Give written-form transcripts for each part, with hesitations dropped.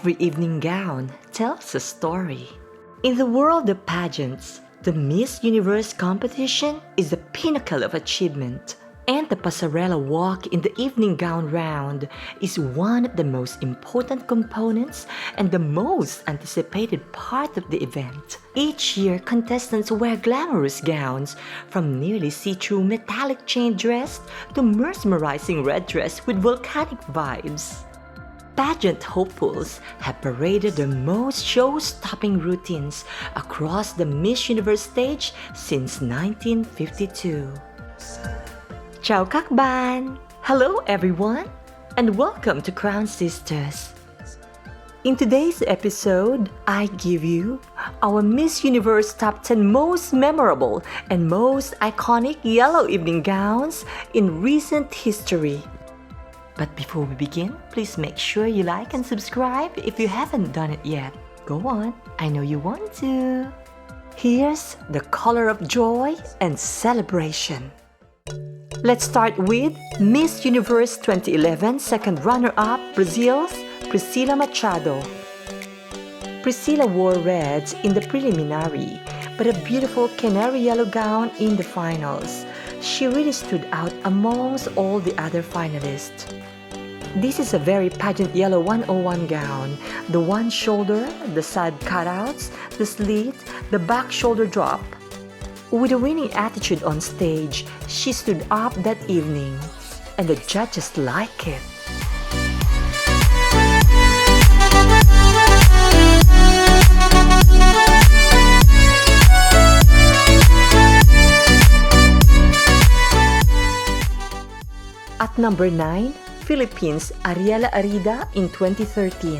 Every evening gown tells a story. In the world of pageants, the Miss Universe competition is the pinnacle of achievement, and the pasarela walk in the evening gown round is one of the most important components and the most anticipated part of the event. Each year, contestants wear glamorous gowns, from nearly see-through metallic chain dress to mesmerizing red dress with volcanic vibes. Pageant hopefuls have paraded their most show-stopping routines across the Miss Universe stage since 1952. Ciao kakban! Hello everyone, and welcome to Crown Sisters. In today's episode, I give you our Miss Universe Top 10 most memorable and most iconic yellow evening gowns in recent history. But before we begin, please make sure you like and subscribe if you haven't done it yet. Go on, I know you want to. Here's the color of joy and celebration. Let's start with Miss Universe 2011 second runner-up Brazil's Priscila Machado. Priscila wore reds in the preliminary, but a beautiful canary yellow gown in the finals. She really stood out amongst all the other finalists. This is a very pageant yellow 101 gown. The one shoulder, the side cutouts, the slit, the back shoulder drop. With a winning attitude on stage, she stood up that evening, and the judges like it. At number 9, Philippines Ariela Arida in 2013.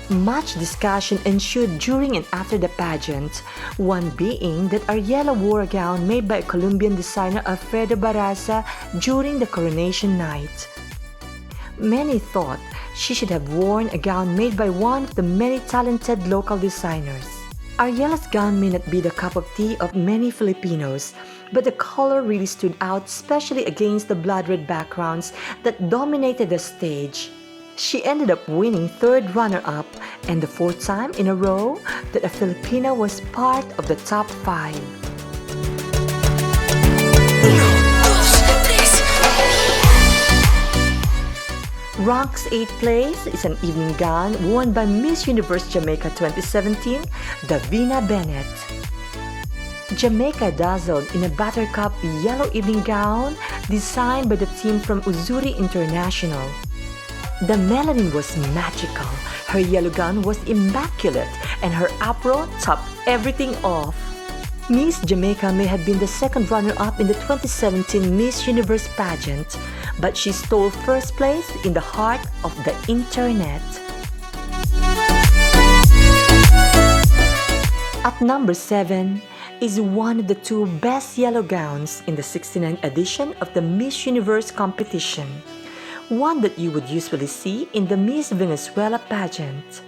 Much discussion ensued during and after the pageant, one being that Ariela wore a gown made by a Colombian designer Alfredo Barraza during the coronation night. Many thought she should have worn a gown made by one of the many talented local designers. Ariela's gown may not be the cup of tea of many Filipinos, but the color really stood out, especially against the blood red backgrounds that dominated the stage. She ended up winning third runner-up and the fourth time in a row that a Filipina was part of the top 5. Ranks 8th place is an evening gown worn by Miss Universe Jamaica 2017, Davina Bennett. Jamaica dazzled in a buttercup yellow evening gown designed by the team from Uzuri International. The melanin was magical, her yellow gown was immaculate, and her apron topped everything off. Miss Jamaica may have been the second runner-up in the 2017 Miss Universe pageant, but she stole first place in the heart of the internet. At number 7 is one of the two best yellow gowns in the 69th edition of the Miss Universe competition, one that you would usually see in the Miss Venezuela pageant.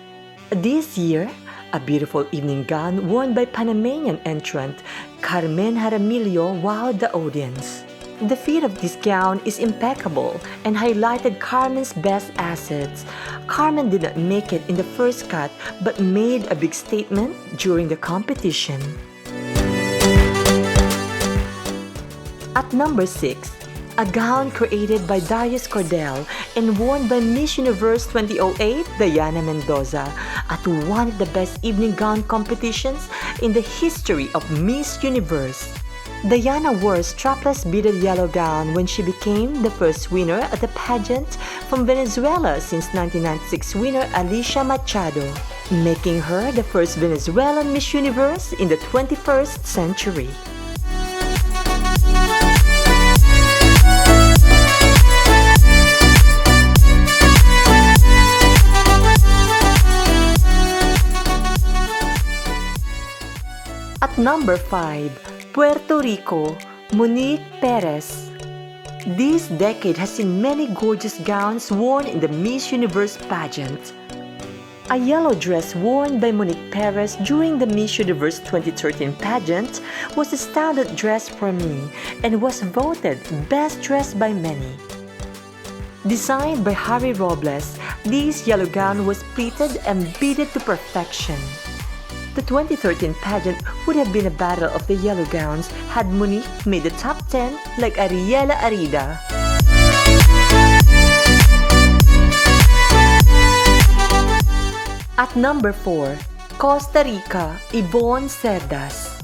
This year, a beautiful evening gown worn by Panamanian entrant Carmen Jaramillo wowed the audience. The fit of this gown is impeccable and highlighted Carmen's best assets. Carmen did not make it in the first cut but made a big statement during the competition. At number 6, a gown created by Darius Cordell and worn by Miss Universe 2008 Diana Mendoza at one of the best evening gown competitions in the history of Miss Universe. Diana wore a strapless beaded yellow gown when she became the first winner at the pageant from Venezuela since 1996 winner Alicia Machado, making her the first Venezuelan Miss Universe in the 21st century. At number 5, Puerto Rico, Monique Perez. This decade has seen many gorgeous gowns worn in the Miss Universe pageant. A yellow dress worn by Monique Perez during the Miss Universe 2013 pageant was a standard dress for me and was voted best dress by many. Designed by Harry Robles, this yellow gown was pleated and beaded to perfection. The 2013 pageant would have been a battle of the yellow gowns had Monique made the top 10 like Ariela Arida. At number 4, Costa Rica, Ibon Cerdas.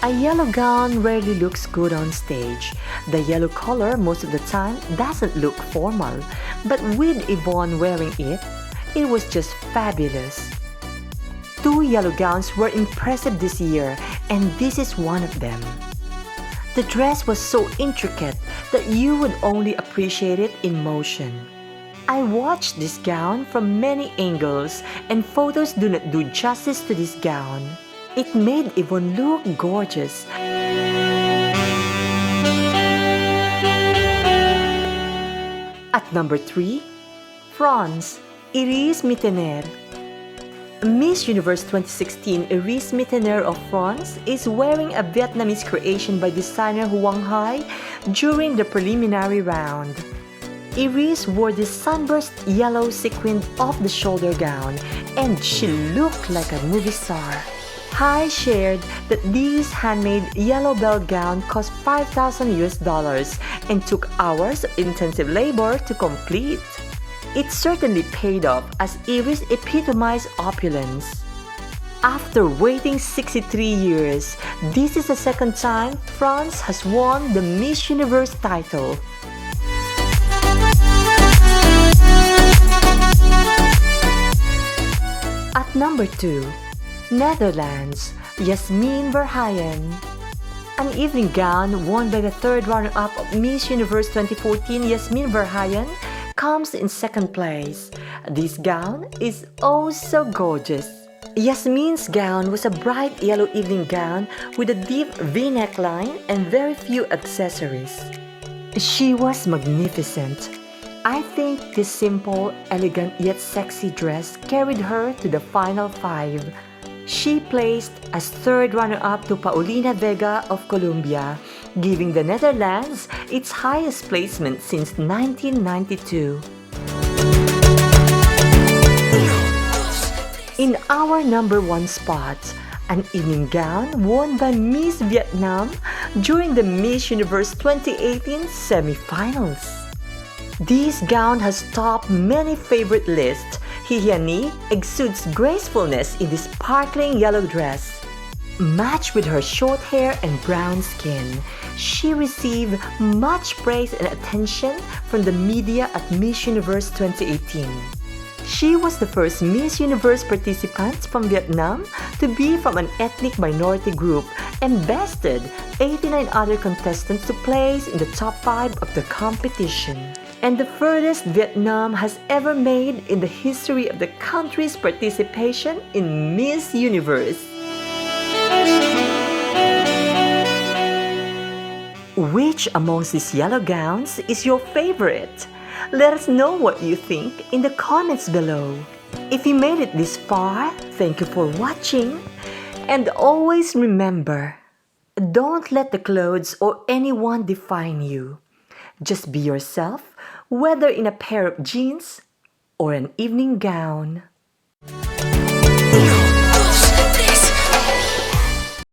A yellow gown rarely looks good on stage. The yellow color most of the time doesn't look formal, but with Ibon wearing it, it was just fabulous. 2 yellow gowns were impressive this year, and this is one of them. The dress was so intricate that you would only appreciate it in motion. I watched this gown from many angles, and photos do not do justice to this gown. It made Ibon look gorgeous. At number 3, France, Iris Mittener. Miss Universe 2016 Iris Mittener of France is wearing a Vietnamese creation by designer Huang Hai during the preliminary round. Iris wore this sunburst yellow sequined off-the-shoulder gown, and she looked like a movie star. Hai shared that this handmade yellow bell gown cost $5,000 and took hours of intensive labor to complete. It certainly paid off as Iris epitomized opulence. After waiting 63 years, this is the second time France has won the Miss Universe title. At number 2, Netherlands, Yasmine Verhoeven. An evening gown worn by the third runner-up of Miss Universe 2014, Yasmine Verhoeven, comes in second place. This gown is oh so gorgeous. Yasmine's gown was a bright yellow evening gown with a deep V-neck line and very few accessories. She was magnificent. I think this simple, elegant yet sexy dress carried her to the final 5. She placed as third runner-up to Paulina Vega of Colombia, giving the Netherlands its highest placement since 1992. In our number 1 spot, an evening gown worn by Miss Vietnam during the Miss Universe 2018 semifinals. This gown has topped many favorite lists. Hihiani exudes gracefulness in this sparkling yellow dress. Matched with her short hair and brown skin, she received much praise and attention from the media at Miss Universe 2018. She was the first Miss Universe participant from Vietnam to be from an ethnic minority group and bested 89 other contestants to place in the top 5 of the competition. And the furthest Vietnam has ever made in the history of the country's participation in Miss Universe. Which amongst these yellow gowns is your favorite? Let us know what you think in the comments below. If you made it this far, thank you for watching. And always remember, don't let the clothes or anyone define you. Just be yourself, whether in a pair of jeans or an evening gown.